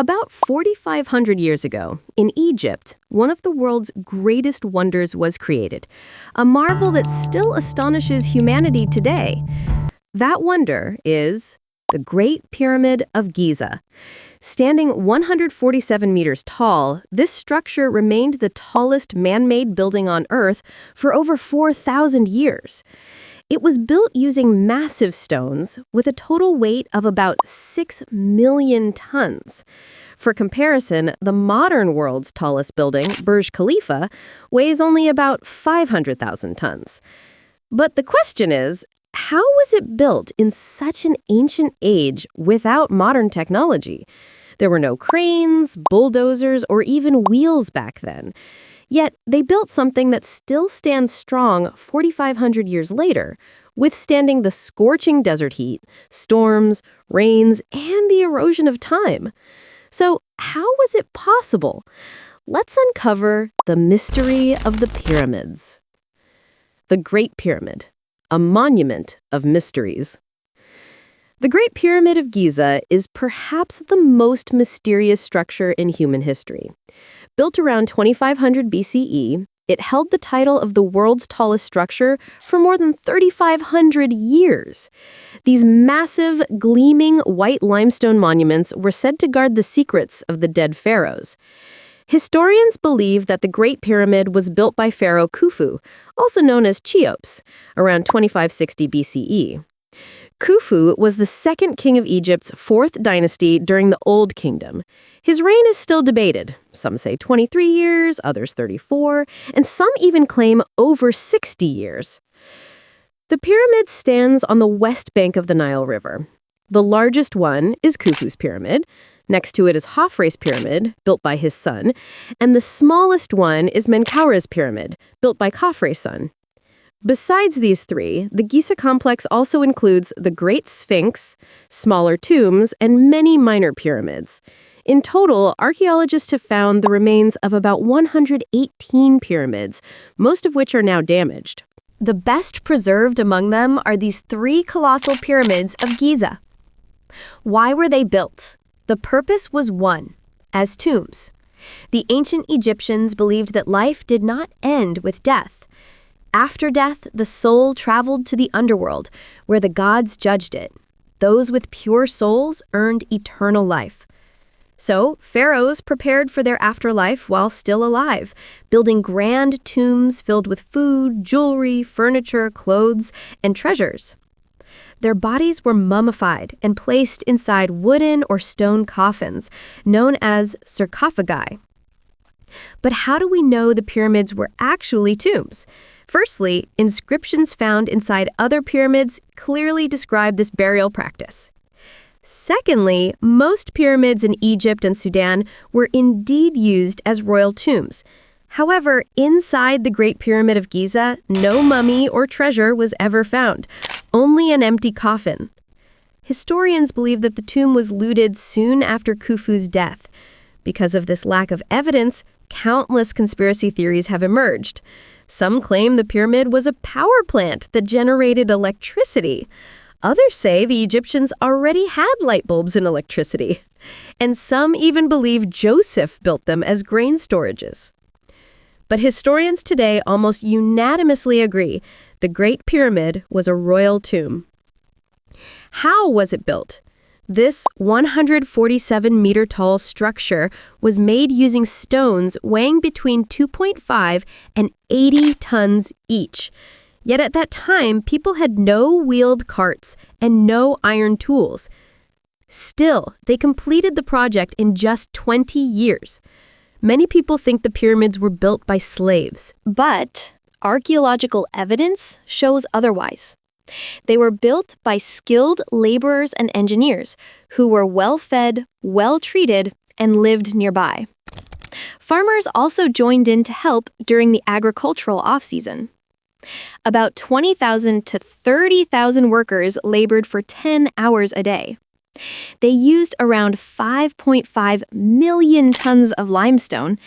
About 4,500 years ago, in Egypt, one of the world's greatest wonders was created, a marvel that still astonishes humanity today. That wonder is the Great Pyramid of Giza. Standing 147 meters tall, this structure remained the tallest man-made building on Earth for over 4,000 years. It was built using massive stones with a total weight of about 6 million tons. For comparison, the modern world's tallest building, Burj Khalifa, weighs only about 500,000 tons. But the question is, how was it built in such an ancient age without modern technology? There were no cranes, bulldozers, or even wheels back then. Yet, they built something that still stands strong 4,500 years later, withstanding the scorching desert heat, storms, rains, and the erosion of time. So, how was it possible? Let's uncover the mystery of the pyramids. The Great Pyramid, a monument of mysteries. The Great Pyramid of Giza is perhaps the most mysterious structure in human history. Built around 2500 BCE, it held the title of the world's tallest structure for more than 3,500 years. These massive, gleaming white limestone monuments were said to guard the secrets of the dead pharaohs. Historians believe that the Great Pyramid was built by Pharaoh Khufu, also known as Cheops, around 2560 BCE. Khufu was the second king of Egypt's fourth dynasty during the Old Kingdom. His reign is still debated. Some say 23 years, others 34, and some even claim over 60 years. The pyramid stands on the west bank of the Nile River. The largest one is Khufu's pyramid. Next to it is Khafre's pyramid, built by his son, and the smallest one is Menkaura's pyramid, built by Khafre's son. Besides these three, the Giza complex also includes the Great Sphinx, smaller tombs, and many minor pyramids. In total, archaeologists have found the remains of about 118 pyramids, most of which are now damaged. The best preserved among them are these three colossal pyramids of Giza. Why were they built? The purpose was one, as tombs. The ancient Egyptians believed that life did not end with death. After death, the soul traveled to the underworld, where the gods judged it. Those with pure souls earned eternal life. So, pharaohs prepared for their afterlife while still alive, building grand tombs filled with food, jewelry, furniture, clothes, and treasures. Their bodies were mummified and placed inside wooden or stone coffins, known as sarcophagi. But how do we know the pyramids were actually tombs? Firstly, inscriptions found inside other pyramids clearly describe this burial practice. Secondly, most pyramids in Egypt and Sudan were indeed used as royal tombs. However, inside the Great Pyramid of Giza, no mummy or treasure was ever found, only an empty coffin. Historians believe that the tomb was looted soon after Khufu's death. Because of this lack of evidence, countless conspiracy theories have emerged. Some claim the pyramid was a power plant that generated electricity. Others say the Egyptians already had light bulbs and electricity. And some even believe Joseph built them as grain storages. But historians today almost unanimously agree the Great Pyramid was a royal tomb. How was it built? This 147-meter-tall structure was made using stones weighing between 2.5 and 80 tons each. Yet at that time, people had no wheeled carts and no iron tools. Still, they completed the project in just 20 years. Many people think the pyramids were built by slaves. But archaeological evidence shows otherwise. They were built by skilled laborers and engineers who were well-fed, well-treated, and lived nearby. Farmers also joined in to help during the agricultural off-season. About 20,000 to 30,000 workers labored for 10 hours a day. They used around 5.5 million tons of limestone,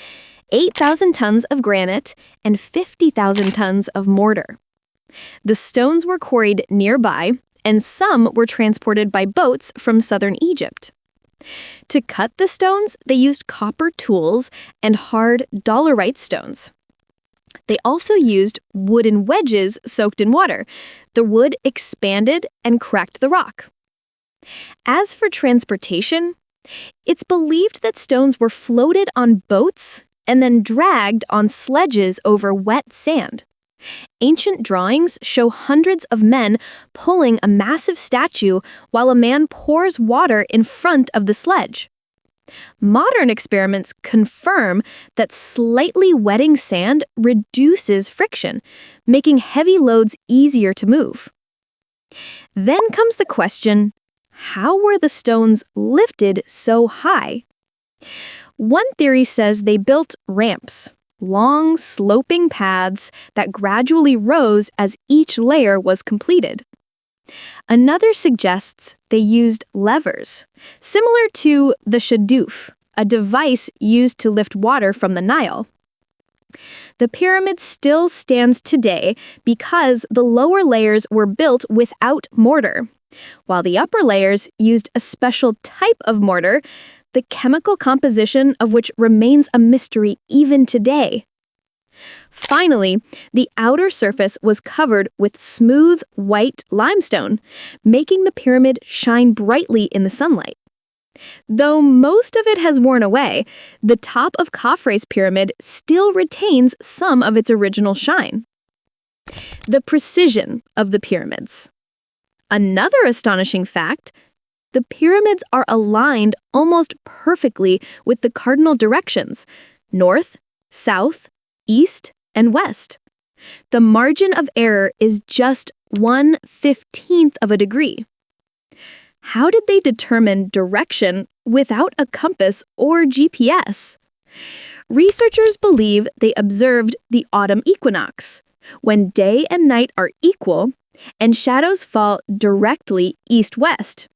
8,000 tons of granite, and 50,000 tons of mortar. The stones were quarried nearby, and some were transported by boats from southern Egypt. To cut the stones, they used copper tools and hard dolerite stones. They also used wooden wedges soaked in water. The wood expanded and cracked the rock. As for transportation, it's believed that stones were floated on boats and then dragged on sledges over wet sand. Ancient drawings show hundreds of men pulling a massive statue while a man pours water in front of the sledge. Modern experiments confirm that slightly wetting sand reduces friction, making heavy loads easier to move. Then comes the question, how were the stones lifted so high? One theory says they built ramps, long, sloping paths that gradually rose as each layer was completed. Another suggests they used levers, similar to the shadoof, a device used to lift water from the Nile. The pyramid still stands today because the lower layers were built without mortar, while the upper layers used a special type of mortar, the chemical composition of which remains a mystery even today. Finally, the outer surface was covered with smooth, white limestone, making the pyramid shine brightly in the sunlight. Though most of it has worn away, the top of Khafre's pyramid still retains some of its original shine. The precision of the pyramids. Another astonishing fact, the pyramids are aligned almost perfectly with the cardinal directions, north, south, east, and west. The margin of error is just 1/15 of a degree. How did they determine direction without a compass or GPS? Researchers believe they observed the autumn equinox, when day and night are equal and shadows fall directly east-west.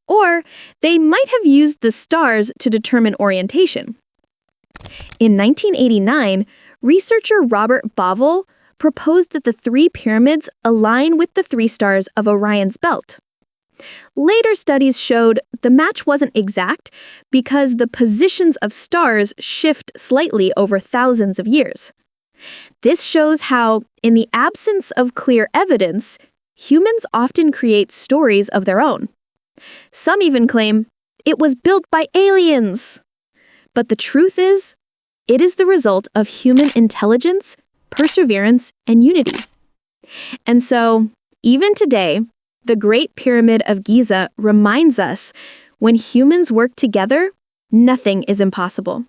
Or they might have used the stars to determine orientation. In 1989, researcher Robert Bauval proposed that the three pyramids align with the three stars of Orion's belt. Later studies showed the match wasn't exact because the positions of stars shift slightly over thousands of years. This shows how, in the absence of clear evidence, humans often create stories of their own. Some even claim it was built by aliens. But the truth is, it is the result of human intelligence, perseverance, and unity. And so, even today, the Great Pyramid of Giza reminds us, when humans work together, nothing is impossible.